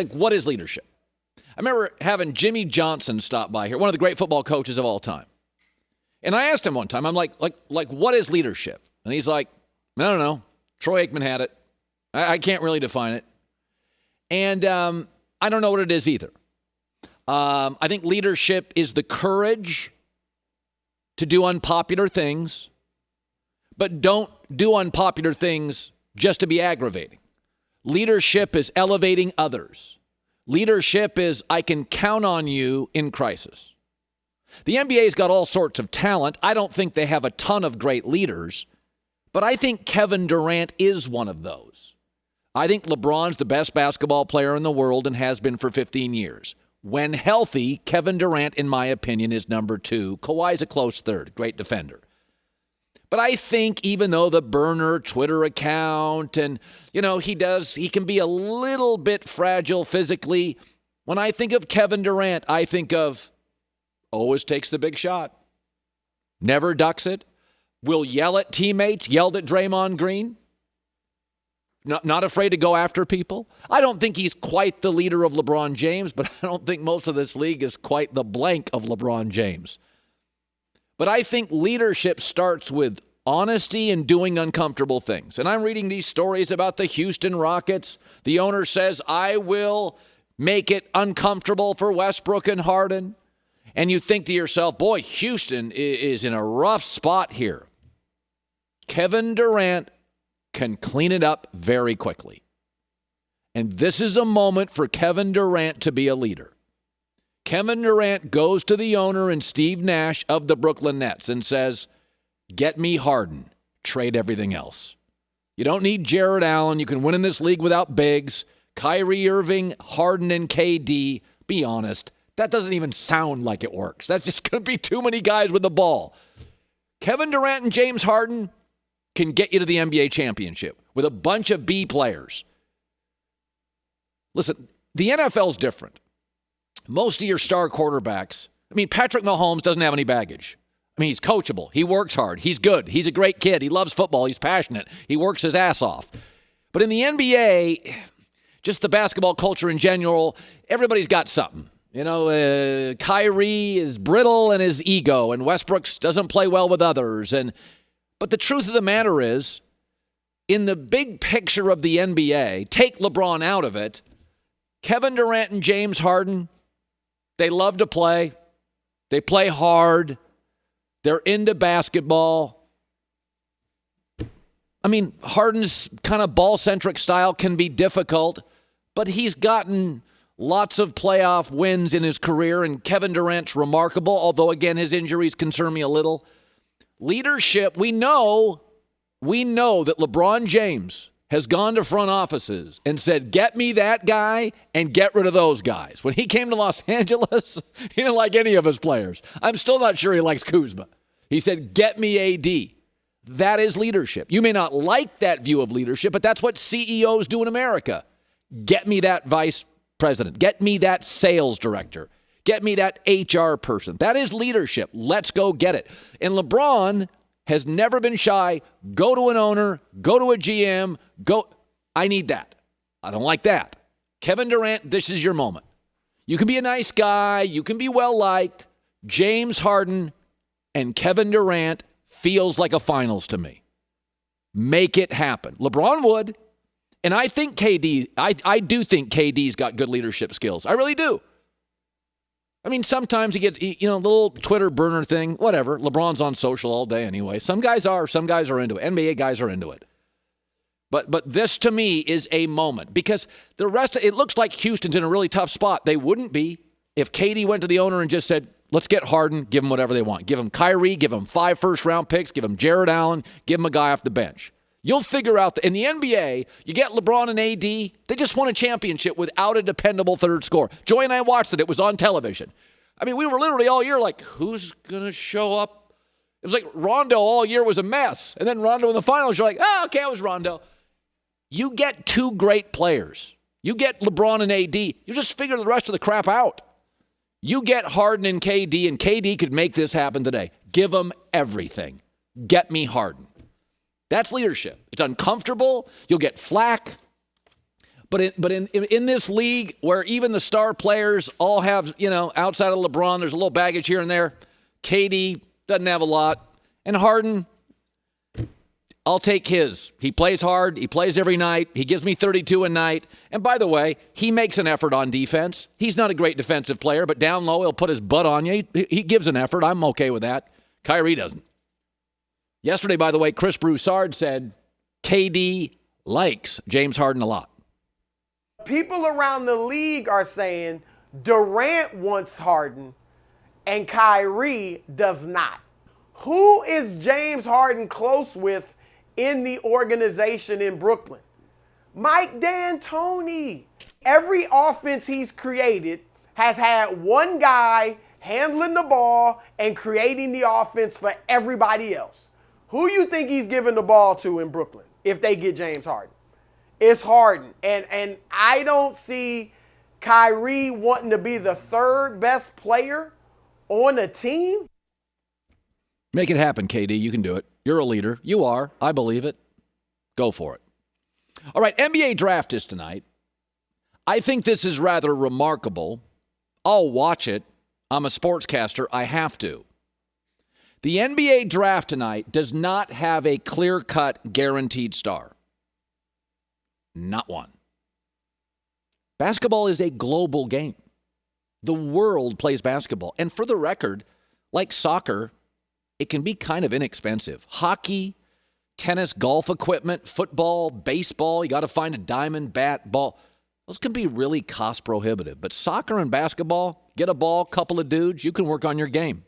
Like, what is leadership? I remember having Jimmy Johnson stop by here, one of the great football coaches of all time. And I asked him one time, I'm like, what is leadership? And he's like, I don't know. Troy Aikman had it. I can't really define it. And I don't know what it is either. I think leadership is the courage to do unpopular things, but don't do unpopular things just to be aggravating. Leadership is elevating others. Leadership is I can count on you in crisis. The NBA's got all sorts of talent. I don't think they have a ton of great leaders, but I think Kevin Durant is one of those. I think LeBron's the best basketball player in the world and has been for 15 years. When healthy, Kevin Durant, in my opinion, is number 2. Kawhi's a close third, great defender. But I think even though the burner Twitter account and, he can be a little bit fragile physically. When I think of Kevin Durant, I think of always takes the big shot. Never ducks it. Will yell at teammates, yelled at Draymond Green. Not afraid to go after people. I don't think he's quite the leader of LeBron James, but I don't think most of this league is quite the blank of LeBron James. But I think leadership starts with honesty and doing uncomfortable things. And I'm reading these stories about the Houston Rockets. The owner says, I will make it uncomfortable for Westbrook and Harden. And you think to yourself, boy, Houston is in a rough spot here. Kevin Durant can clean it up very quickly. And this is a moment for Kevin Durant to be a leader. Kevin Durant goes to the owner and Steve Nash of the Brooklyn Nets and says, get me Harden, trade everything else. You don't need Jared Allen. You can win in this league without bigs. Kyrie Irving, Harden, and KD. Be honest, that doesn't even sound like it works. That's just going to be too many guys with the ball. Kevin Durant and James Harden can get you to the NBA championship with a bunch of B players. Listen, the NFL's different. Most of your star quarterbacks, Patrick Mahomes doesn't have any baggage. He's coachable. He works hard. He's good. He's a great kid. He loves football. He's passionate. He works his ass off. But in the NBA, just the basketball culture in general, everybody's got something. Kyrie is brittle in his ego, and Westbrook doesn't play well with others. But the truth of the matter is, in the big picture of the NBA, take LeBron out of it, Kevin Durant and James Harden, they love to play. They play hard. They're into basketball. Harden's kind of ball-centric style can be difficult, but he's gotten lots of playoff wins in his career, and Kevin Durant's remarkable, although, again, his injuries concern me a little. Leadership, we know that LeBron James has gone to front offices and said, get me that guy and get rid of those guys. When he came to Los Angeles, he didn't like any of his players. I'm still not sure he likes Kuzma. He said, get me AD. That is leadership. You may not like that view of leadership, but that's what CEOs do in America. Get me that vice president. Get me that sales director. Get me that HR person. That is leadership. Let's go get it. And LeBron has never been shy. Go to an owner, go to a GM, go. I need that. I don't like that. Kevin Durant, this is your moment. You can be a nice guy. You can be well-liked. James Harden and Kevin Durant feels like a finals to me. Make it happen. LeBron would. And I think I do think KD's got good leadership skills. I really do. Sometimes he gets, the little Twitter burner thing, whatever. LeBron's on social all day anyway. Some guys are into it. NBA guys are into it. But this, to me, is a moment. Because the rest, it looks like Houston's in a really tough spot. They wouldn't be if KD went to the owner and just said, let's get Harden, give him whatever they want. Give him Kyrie, give him 5 first-round picks, give him Jared Allen, give him a guy off the bench. You'll figure out in the NBA, you get LeBron and AD, they just won a championship without a dependable third scorer. Joy and I watched it. It was on television. We were literally all year like, who's going to show up? It was like Rondo all year was a mess. And then Rondo in the finals, you're like, okay, it was Rondo. You get 2 great players. You get LeBron and AD. You just figure the rest of the crap out. You get Harden and KD could make this happen today. Give them everything. Get me Harden. That's leadership. It's uncomfortable. You'll get flack. But in this league where even the star players all have, outside of LeBron, there's a little baggage here and there. KD doesn't have a lot. And Harden, I'll take his. He plays hard. He plays every night. He gives me 32 a night. And by the way, he makes an effort on defense. He's not a great defensive player, but down low, he'll put his butt on you. He gives an effort. I'm okay with that. Kyrie doesn't. Yesterday, by the way, Chris Broussard said KD likes James Harden a lot. People around the league are saying Durant wants Harden and Kyrie does not. Who is James Harden close with in the organization in Brooklyn? Mike D'Antoni. Every offense he's created has had one guy handling the ball and creating the offense for everybody else. Who you think he's giving the ball to in Brooklyn if they get James Harden? It's Harden. And I don't see Kyrie wanting to be the third best player on a team. Make it happen, KD. You can do it. You're a leader. You are. I believe it. Go for it. All right, NBA draft is tonight. I think this is rather remarkable. I'll watch it. I'm a sportscaster. I have to. The NBA draft tonight does not have a clear-cut guaranteed star. Not one. Basketball is a global game. The world plays basketball. And for the record, like soccer, it can be kind of inexpensive. Hockey, tennis, golf equipment, football, baseball, you got to find a diamond, bat, ball. Those can be really cost prohibitive. But soccer and basketball, get a ball, couple of dudes, you can work on your game.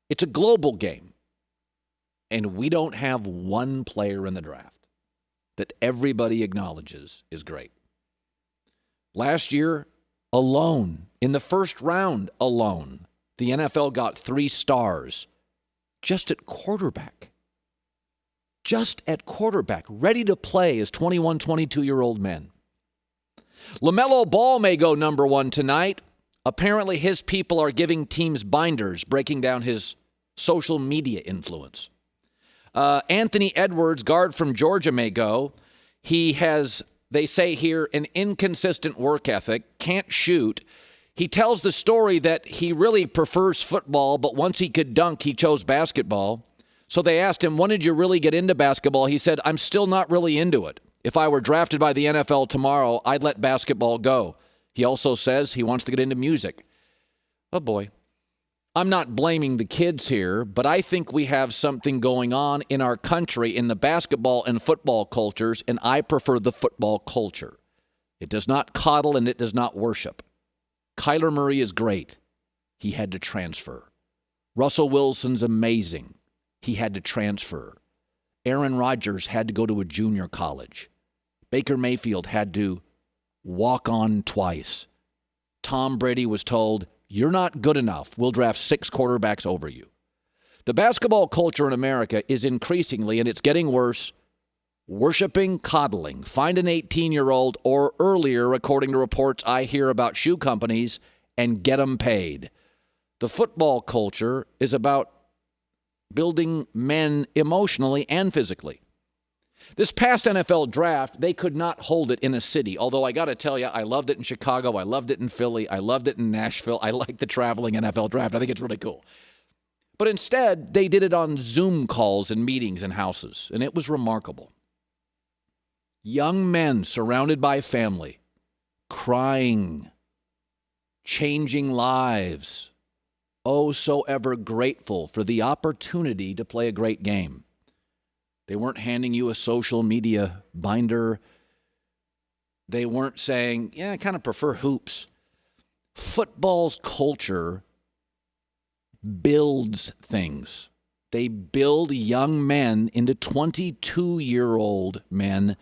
It's a global game. And we don't have one player in the draft that everybody acknowledges is great. Last year, alone, in the first round alone, the NFL got 3 stars just at quarterback. Just at quarterback, ready to play as 21, 22-year-old men. LaMelo Ball may go number 1 tonight. Apparently, his people are giving teams binders, breaking down his social media influence. Anthony Edwards, guard from Georgia, may go. He has, they say here, an inconsistent work ethic, can't shoot. He tells the story that he really prefers football, but once he could dunk, he chose basketball. So they asked him, when did you really get into basketball? He said, I'm still not really into it. If I were drafted by the NFL tomorrow, I'd let basketball go. He also says he wants to get into music. Oh, boy. I'm not blaming the kids here, but I think we have something going on in our country in the basketball and football cultures, and I prefer the football culture. It does not coddle and it does not worship. Kyler Murray is great. He had to transfer. Russell Wilson's amazing. He had to transfer. Aaron Rodgers had to go to a junior college. Baker Mayfield had to walk on twice. Tom Brady was told, you're not good enough. We'll draft 6 quarterbacks over you. The basketball culture in America is increasingly, and it's getting worse, worshiping coddling. Find an 18-year-old or earlier, according to reports I hear about shoe companies, and get them paid. The football culture is about building men emotionally and physically. This past NFL draft, they could not hold it in a city, although I got to tell you, I loved it in Chicago, I loved it in Philly, I loved it in Nashville. I like the traveling NFL draft. I think it's really cool. But instead, they did it on Zoom calls and meetings in houses, and it was remarkable. Young men surrounded by family, crying, changing lives, oh, so ever grateful for the opportunity to play a great game. They weren't handing you a social media binder. They weren't saying, yeah, I kind of prefer hoops. Football's culture builds things. They build young men into 22-year-old men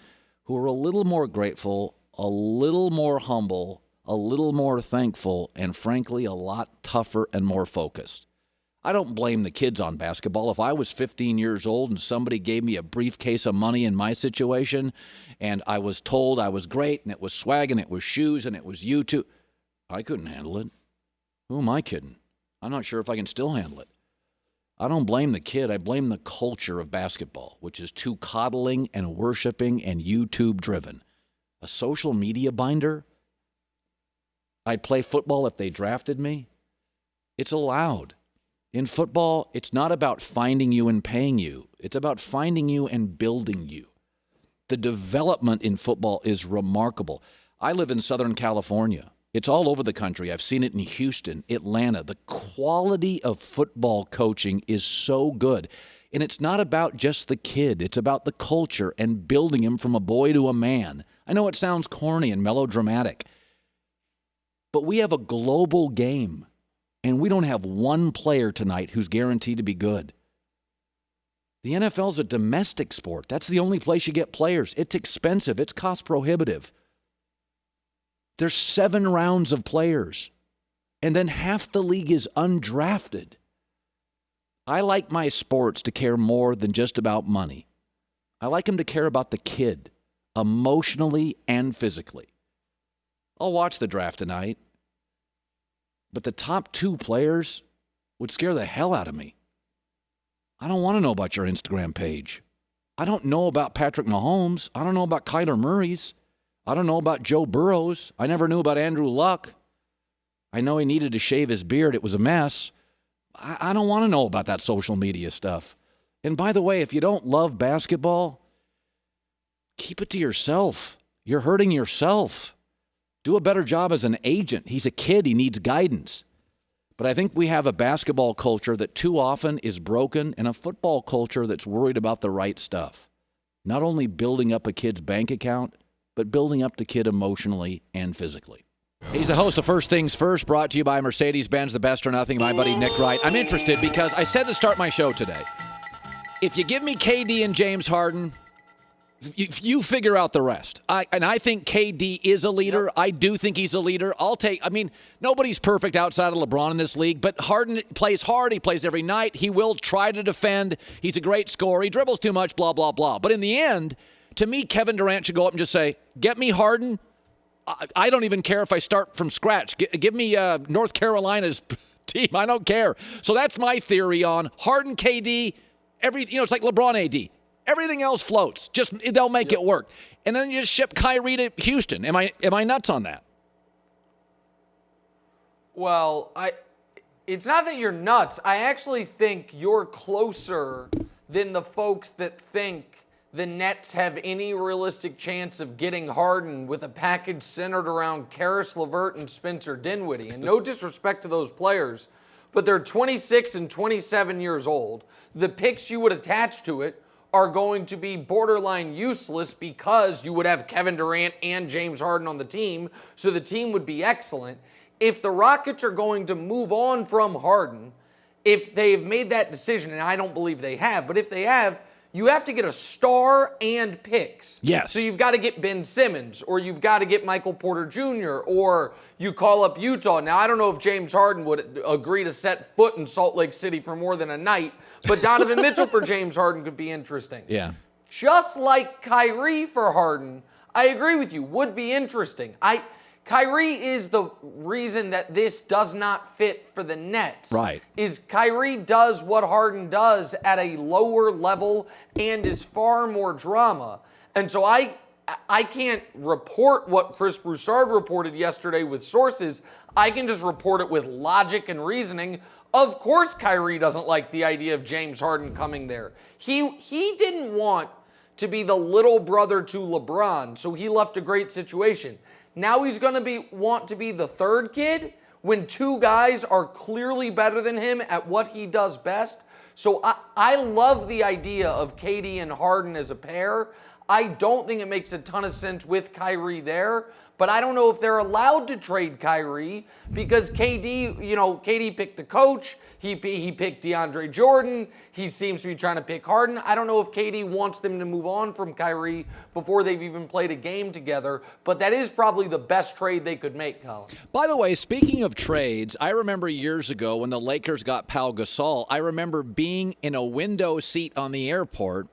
who are a little more grateful, a little more humble, a little more thankful, and frankly, a lot tougher and more focused. I don't blame the kids on basketball. If I was 15 years old and somebody gave me a briefcase of money in my situation and I was told I was great and it was swag and it was shoes and it was YouTube, I couldn't handle it. Who am I kidding? I'm not sure if I can still handle it. I don't blame the kid. I blame the culture of basketball, which is too coddling and worshiping and YouTube driven. A social media binder? I'd play football if they drafted me? It's allowed. In football, it's not about finding you and paying you. It's about finding you and building you. The development in football is remarkable. I live in Southern California. It's all over the country. I've seen it in Houston, Atlanta. The quality of football coaching is so good. And it's not about just the kid. It's about the culture and building him from a boy to a man. I know it sounds corny and melodramatic, but we have a global game, and we don't have one player tonight who's guaranteed to be good. The NFL's a domestic sport. That's the only place you get players. It's expensive. It's cost prohibitive. There's 7 rounds of players, and then half the league is undrafted. I like my sports to care more than just about money. I like them to care about the kid, emotionally and physically. I'll watch the draft tonight, but the top 2 players would scare the hell out of me. I don't want to know about your Instagram page. I don't know about Patrick Mahomes. I don't know about Kyler Murray's. I don't know about Joe Burrow's. I never knew about Andrew Luck. I know he needed to shave his beard. It was a mess. I don't want to know about that social media stuff. And by the way, if you don't love basketball, keep it to yourself. You're hurting yourself. Do a better job as an agent. He's a kid. He needs guidance. But I think we have a basketball culture that too often is broken and a football culture that's worried about the right stuff. Not only building up a kid's bank account, but building up the kid emotionally and physically. He's the host of First Things First, brought to you by Mercedes-Benz, the best or nothing, my buddy Nick Wright. I'm interested because I said to start my show today, if you give me KD and James Harden, you figure out the rest. I think KD is a leader. Yep. I do think he's a leader. Nobody's perfect outside of LeBron in this league, but Harden plays hard. He plays every night. He will try to defend. He's a great scorer. He dribbles too much, blah, blah, blah. But in the end, to me, Kevin Durant should go up and just say, get me Harden. I don't even care if I start from scratch. Give me North Carolina's team. I don't care. So that's my theory on Harden, KD, it's like LeBron AD. Everything else floats. Just they'll make it work. And then you just ship Kyrie to Houston. Am I nuts on that? Well, it's not that you're nuts. I actually think you're closer than the folks that think the Nets have any realistic chance of getting Harden with a package centered around Karis LeVert and Spencer Dinwiddie. And no disrespect to those players, but they're 26 and 27 years old. The picks you would attach to it are going to be borderline useless because you would have Kevin Durant and James Harden on the team, so the team would be excellent. If the Rockets are going to move on from Harden, if they've made that decision, and I don't believe they have, but if they have, you have to get a star and picks. Yes. So you've got to get Ben Simmons, or you've got to get Michael Porter Jr., or you call up Utah. Now, I don't know if James Harden would agree to set foot in Salt Lake City for more than a night, but Donovan Mitchell for James Harden could be interesting. Yeah. Just like Kyrie for Harden, I agree with you, would be interesting. Kyrie is the reason that this does not fit for the Nets. Right. Is Kyrie does what Harden does at a lower level and is far more drama. And so I can't report what Chris Broussard reported yesterday with sources. I can just report it with logic and reasoning. Of course Kyrie doesn't like the idea of James Harden coming there. He didn't want to be the little brother to LeBron, so he left a great situation. Now he's going to want to be the third kid when 2 guys are clearly better than him at what he does best. So I love the idea of KD and Harden as a pair. I don't think it makes a ton of sense with Kyrie there, but I don't know if they're allowed to trade Kyrie because KD picked the coach. He picked DeAndre Jordan. He seems to be trying to pick Harden. I don't know if KD wants them to move on from Kyrie before they've even played a game together, but that is probably the best trade they could make, Colin. By the way, speaking of trades, I remember years ago when the Lakers got Pau Gasol, I remember being in a window seat on the airport.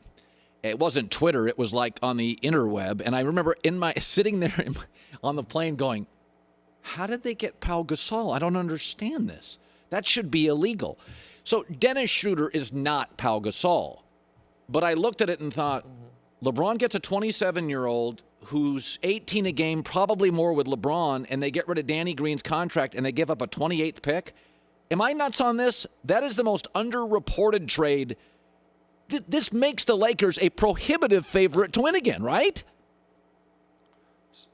It wasn't Twitter. It was like on the interweb. And I remember sitting there on the plane going, how did they get Pau Gasol? I don't understand this. That should be illegal. So Dennis Schroeder is not Pau Gasol. But I looked at it and thought, LeBron gets a 27-year-old who's 18 a game, probably more with LeBron, and they get rid of Danny Green's contract and they give up a 28th pick. Am I nuts on this? That is the most underreported trade. This makes the Lakers a prohibitive favorite to win again, right?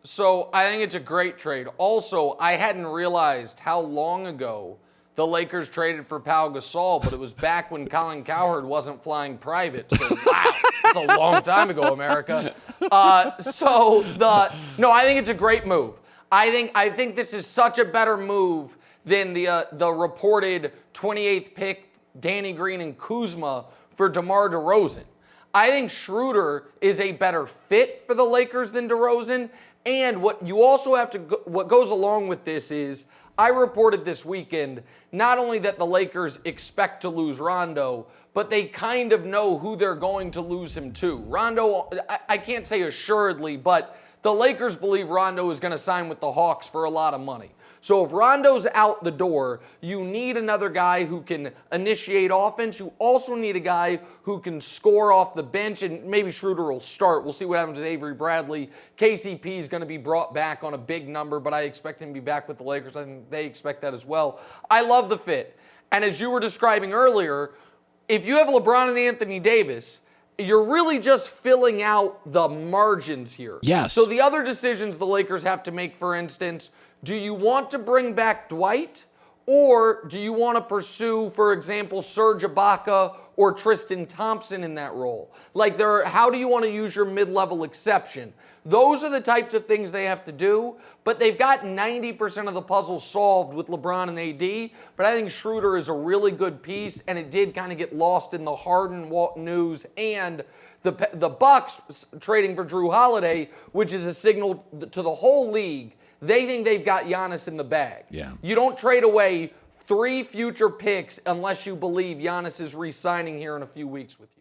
So I think it's a great trade. Also, I hadn't realized how long ago the Lakers traded for Pau Gasol, but it was back when Colin Cowherd wasn't flying private. So wow, it's a long time ago, America. No, I think it's a great move. I think this is such a better move than the reported 28th pick, Danny Green and Kuzma for DeMar DeRozan. I think Schroeder is a better fit for the Lakers than DeRozan. And what you also have to, what goes along with this is, I reported this weekend, not only that the Lakers expect to lose Rondo, but they kind of know who they're going to lose him to. Rondo, I can't say assuredly, but the Lakers believe Rondo is going to sign with the Hawks for a lot of money. So if Rondo's out the door, you need another guy who can initiate offense. You also need a guy who can score off the bench, and maybe Schroeder will start. We'll see what happens with Avery Bradley. KCP is going to be brought back on a big number, but I expect him to be back with the Lakers. I think they expect that as well. I love the fit. And as you were describing earlier, if you have LeBron and Anthony Davis, you're really just filling out the margins here. Yes. So the other decisions the Lakers have to make, for instance, do you want to bring back Dwight, or do you want to pursue, for example, Serge Ibaka or Tristan Thompson in that role? Like, how do you want to use your mid-level exception? Those are the types of things they have to do, but they've got 90% of the puzzle solved with LeBron and AD, but I think Schroeder is a really good piece, and it did kind of get lost in the Harden news and the Bucks trading for Drew Holiday, which is a signal to the whole league. They think they've got Giannis in the bag. Yeah. You don't trade away 3 future picks unless you believe Giannis is re-signing here in a few weeks with you.